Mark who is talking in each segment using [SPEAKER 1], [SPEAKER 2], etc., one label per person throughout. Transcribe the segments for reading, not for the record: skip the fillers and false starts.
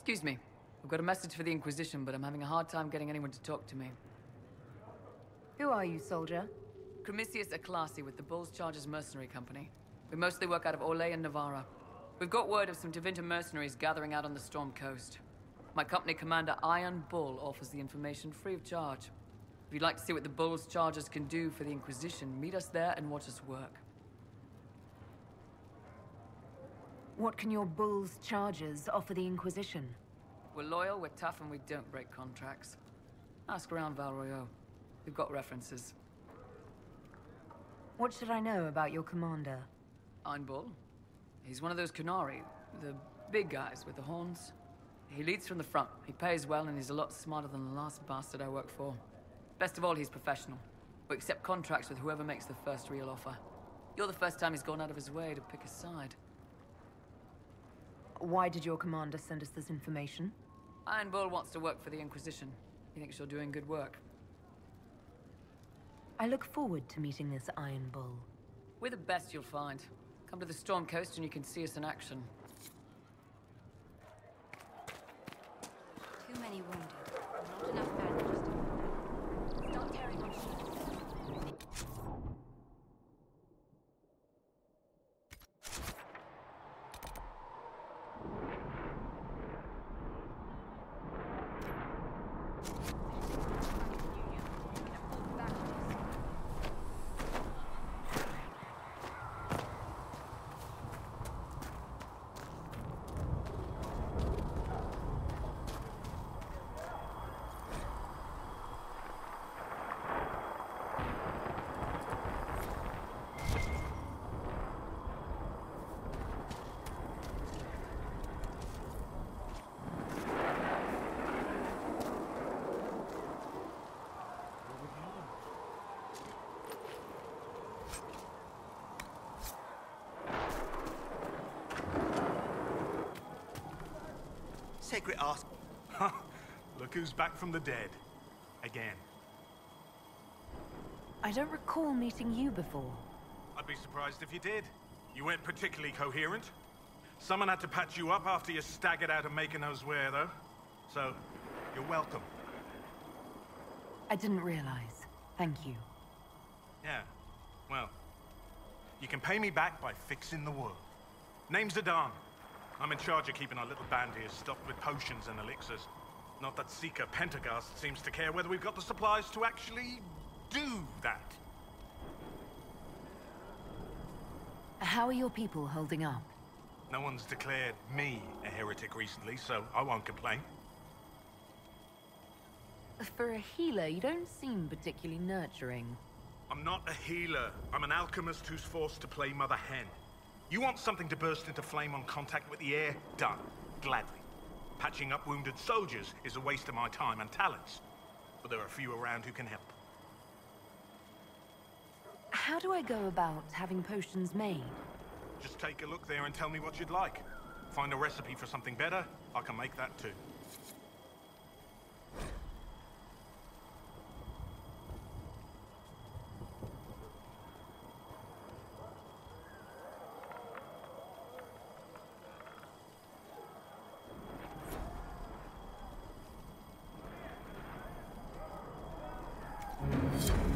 [SPEAKER 1] Excuse me. I've got a message for the Inquisition, but I'm having a hard time getting anyone to talk to me.
[SPEAKER 2] Who are you, soldier?
[SPEAKER 1] Cremisius Aclassi with the Bulls Chargers Mercenary Company. We mostly work out of Orlais and Navarra. We've got word of some Tevinter mercenaries gathering out on the Storm Coast. My company commander, Iron Bull, offers the information free of charge. If you'd like to see what the Bulls Chargers can do for the Inquisition, meet us there and watch us work.
[SPEAKER 2] What can your Bulls Chargers offer the Inquisition?
[SPEAKER 1] We're loyal, we're tough, and we don't break contracts. Ask around Val Royeaux. We've got references.
[SPEAKER 2] What should I know about your commander?
[SPEAKER 1] Iron Bull. He's one of those Kunari, the big guys with the horns. He leads from the front, he pays well, and he's a lot smarter than the last bastard I worked for. Best of all, he's professional. We accept contracts with whoever makes the first real offer. You're the first time he's gone out of his way to pick a side.
[SPEAKER 2] Why did your commander send us this information?
[SPEAKER 1] Iron Bull wants to work for the Inquisition. He thinks you're doing good work.
[SPEAKER 2] I look forward to meeting this Iron Bull.
[SPEAKER 1] We're the best you'll find. Come to the Storm Coast and you can see us in action.
[SPEAKER 3] Too many wounded. Not enough bandages to... Start tearing on shields.
[SPEAKER 4] Sacred ask. Look who's back from the dead. Again.
[SPEAKER 2] I don't recall meeting you before.
[SPEAKER 4] I'd be surprised if you did. You weren't particularly coherent. Someone had to patch you up after you staggered out of making those wear, though. So, you're welcome.
[SPEAKER 2] I didn't realize. Thank you.
[SPEAKER 4] Yeah. Well, you can pay me back by fixing the world. Name's Adan. I'm in charge of keeping our little band here stocked with potions and elixirs. Not that Seeker Pentagast seems to care whether we've got the supplies to actually do that.
[SPEAKER 2] How are your people holding up?
[SPEAKER 4] No one's declared me a heretic recently, so I won't complain.
[SPEAKER 2] For a healer, you don't seem particularly nurturing.
[SPEAKER 4] I'm not a healer. I'm an alchemist who's forced to play Mother Hen. You want something to burst into flame on contact with the air? Done. Gladly. Patching up wounded soldiers is a waste of my time and talents. But there are a few around who can help.
[SPEAKER 2] How do I go about having potions made?
[SPEAKER 4] Just take a look there and tell me what you'd like. Find a recipe for something better, I can make that too.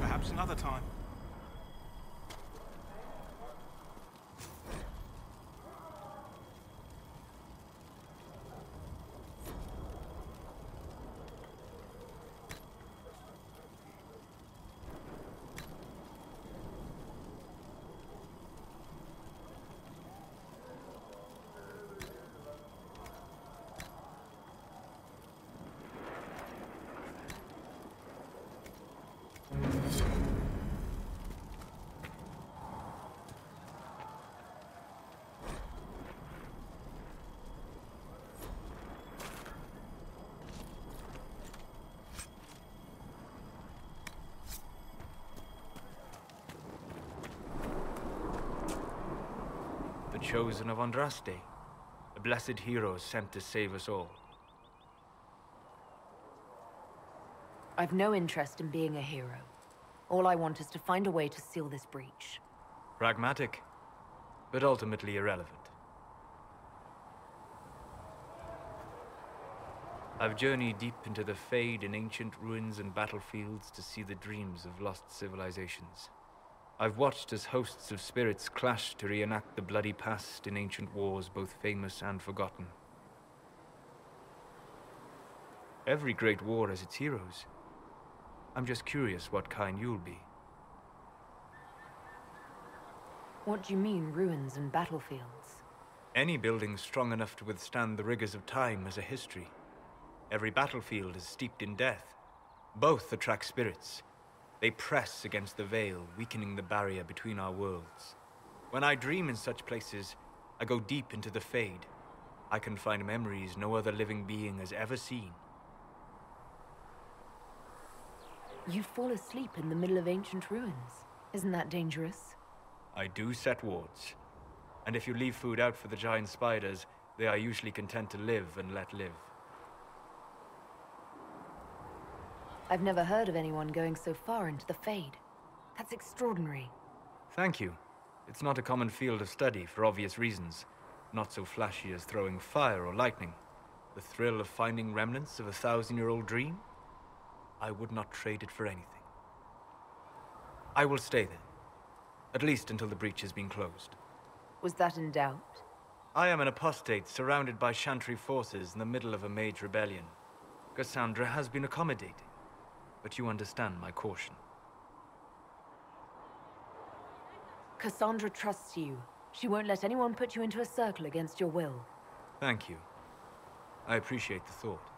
[SPEAKER 4] Perhaps another time.
[SPEAKER 5] Chosen of Andraste, a blessed hero sent to save us all.
[SPEAKER 2] I've no interest in being a hero. All I want is to find a way to seal this breach.
[SPEAKER 5] Pragmatic, but ultimately irrelevant. I've journeyed deep into the Fade in ancient ruins and battlefields to see the dreams of lost civilizations. I've watched as hosts of spirits clash to reenact the bloody past in ancient wars, both famous and forgotten. Every great war has its heroes. I'm just curious what kind you'll be.
[SPEAKER 2] What do you mean, ruins and battlefields?
[SPEAKER 5] Any building strong enough to withstand the rigors of time has a history. Every battlefield is steeped in death. Both attract spirits. They press against the veil, weakening the barrier between our worlds. When I dream in such places, I go deep into the Fade. I can find memories no other living being has ever seen.
[SPEAKER 2] You fall asleep in the middle of ancient ruins. Isn't that dangerous?
[SPEAKER 5] I do set wards. And if you leave food out for the giant spiders, they are usually content to live and let live.
[SPEAKER 2] I've never heard of anyone going so far into the Fade. That's extraordinary.
[SPEAKER 5] Thank you. It's not a common field of study for obvious reasons. Not so flashy as throwing fire or lightning. The thrill of finding remnants of a 1,000-year-old dream? I would not trade it for anything. I will stay then. At least until the breach has been closed.
[SPEAKER 2] Was that in doubt?
[SPEAKER 5] I am an apostate surrounded by Chantry forces in the middle of a mage rebellion. Cassandra has been accommodating, but you understand my caution.
[SPEAKER 2] Cassandra trusts you. She won't let anyone put you into a circle against your will.
[SPEAKER 5] Thank you. I appreciate the thought.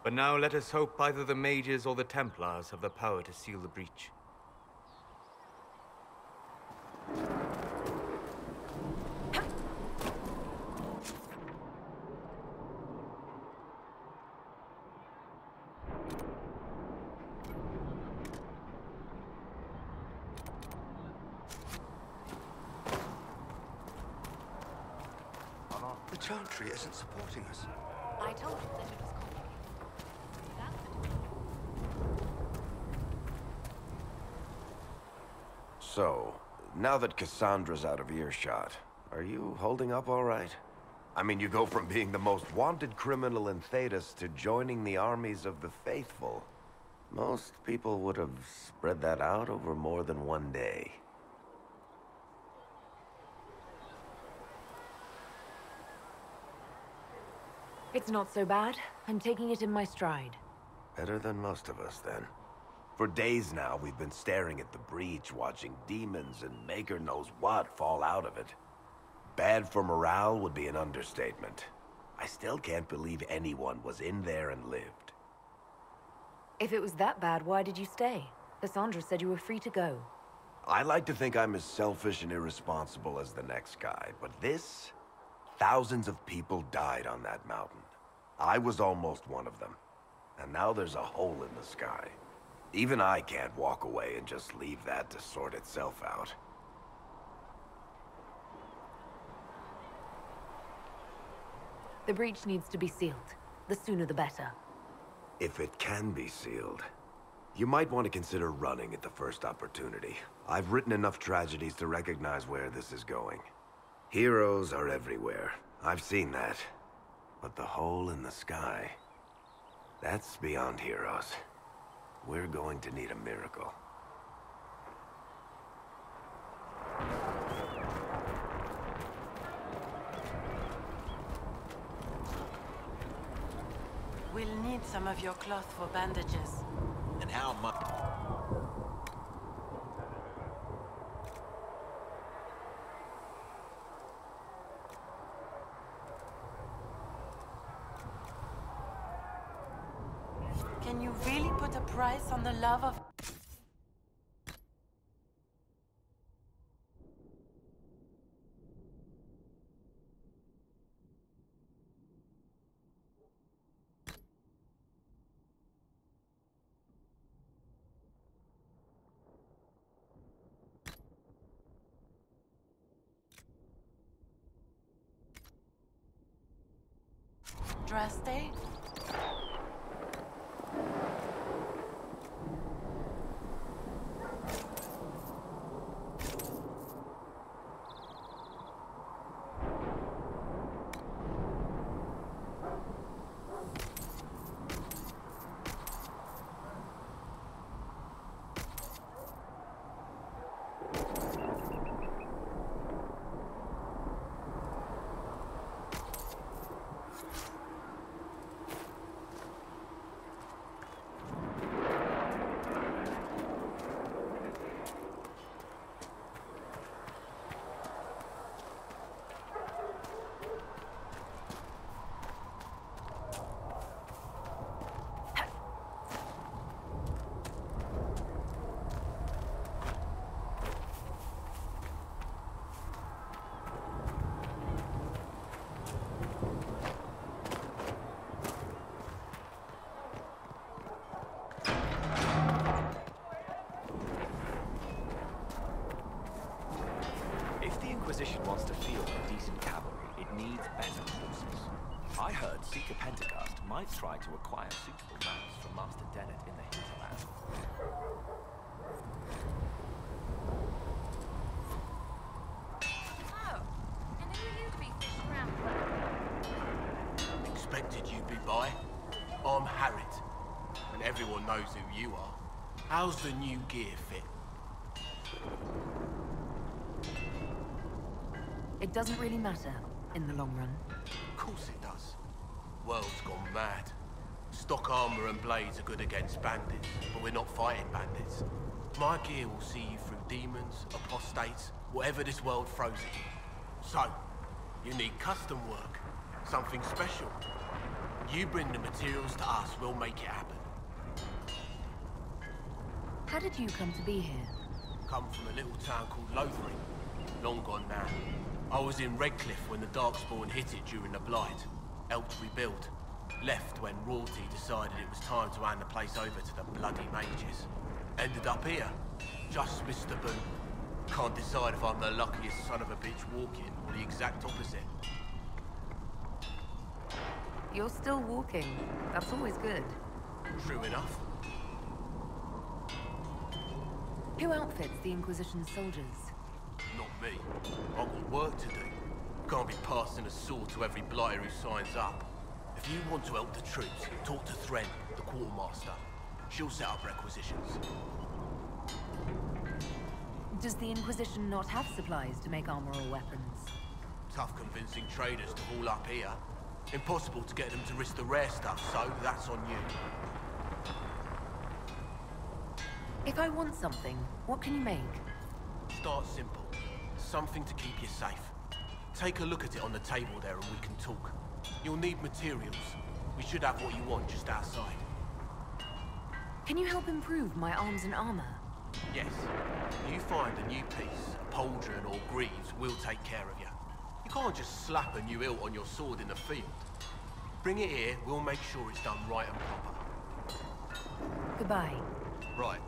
[SPEAKER 5] But now let us hope either the mages or the Templars have the power to seal the breach.
[SPEAKER 6] The Chantry isn't supporting us.
[SPEAKER 3] I told you that it was complicated.
[SPEAKER 6] So, now that Cassandra's out of earshot, are you holding up all right? I mean, you go from being the most wanted criminal in Thedas to joining the armies of the faithful. Most people would have spread that out over more than one day.
[SPEAKER 2] It's not so bad. I'm taking it in my stride.
[SPEAKER 6] Better than most of us, then. For days now, we've been staring at the breach, watching demons and maker knows what fall out of it. Bad for morale would be an understatement. I still can't believe anyone was in there and lived.
[SPEAKER 2] If it was that bad, why did you stay? Cassandra said you were free to go.
[SPEAKER 6] I like to think I'm as selfish and irresponsible as the next guy, but this... Thousands of people died on that mountain. I was almost one of them. And now there's a hole in the sky. Even I can't walk away and just leave that to sort itself out.
[SPEAKER 2] The breach needs to be sealed. The sooner the better.
[SPEAKER 6] If it can be sealed, you might want to consider running at the first opportunity. I've written enough tragedies to recognize where this is going. Heroes are everywhere. I've seen that. But the hole in the sky... that's beyond heroes. We're going to need a miracle.
[SPEAKER 7] We'll need some of your cloth for bandages.
[SPEAKER 8] And how much?
[SPEAKER 7] Can you really put a price on the love of... Draste?
[SPEAKER 8] Inquisition wants to field a decent cavalry, it needs better horses. I heard Seeker Pentecost might try to acquire suitable mounts from Master Dennett in the hinterland.
[SPEAKER 3] Oh, and who are you to be fishing around?
[SPEAKER 9] Expected you'd be by. I'm Harriet, and everyone knows who you are. How's the new gear fit?
[SPEAKER 2] It doesn't really matter in the long run.
[SPEAKER 9] Of course it does. World's gone mad. Stock armor and blades are good against bandits, but we're not fighting bandits. My gear will see you through demons, apostates, whatever this world throws at you. So, you need custom work, something special. You bring the materials to us, we'll make it happen.
[SPEAKER 2] How did you come to be here?
[SPEAKER 9] Come from a little town called Lothering. Long gone now. I was in Redcliffe when the Darkspawn hit it during the Blight. Helped rebuild. Left when royalty decided it was time to hand the place over to the bloody mages. Ended up here. Just missed the boom. Can't decide if I'm the luckiest son of a bitch walking or the exact opposite.
[SPEAKER 2] You're still walking. That's always good.
[SPEAKER 9] True enough.
[SPEAKER 2] Who outfits the Inquisition's soldiers?
[SPEAKER 9] Not me. I've got work to do. Can't be passing a sword to every blighter who signs up. If you want to help the troops, talk to Thren, the quartermaster. She'll set up requisitions.
[SPEAKER 2] Does the Inquisition not have supplies to make armor or weapons?
[SPEAKER 9] Tough convincing traders to haul up here. Impossible to get them to risk the rare stuff, so that's on you.
[SPEAKER 2] If I want something, what can you make?
[SPEAKER 9] Start simple. Something to keep you safe. Take a look at it on the table there and we can talk. You'll need materials. We should have what you want just outside.
[SPEAKER 2] Can you help improve my arms and armor?
[SPEAKER 9] Yes. You find a new piece, a pauldron or greaves, we'll take care of you. You can't just slap a new hilt on your sword in the field. Bring it here, we'll make sure it's done right and proper.
[SPEAKER 2] Goodbye.
[SPEAKER 9] Right.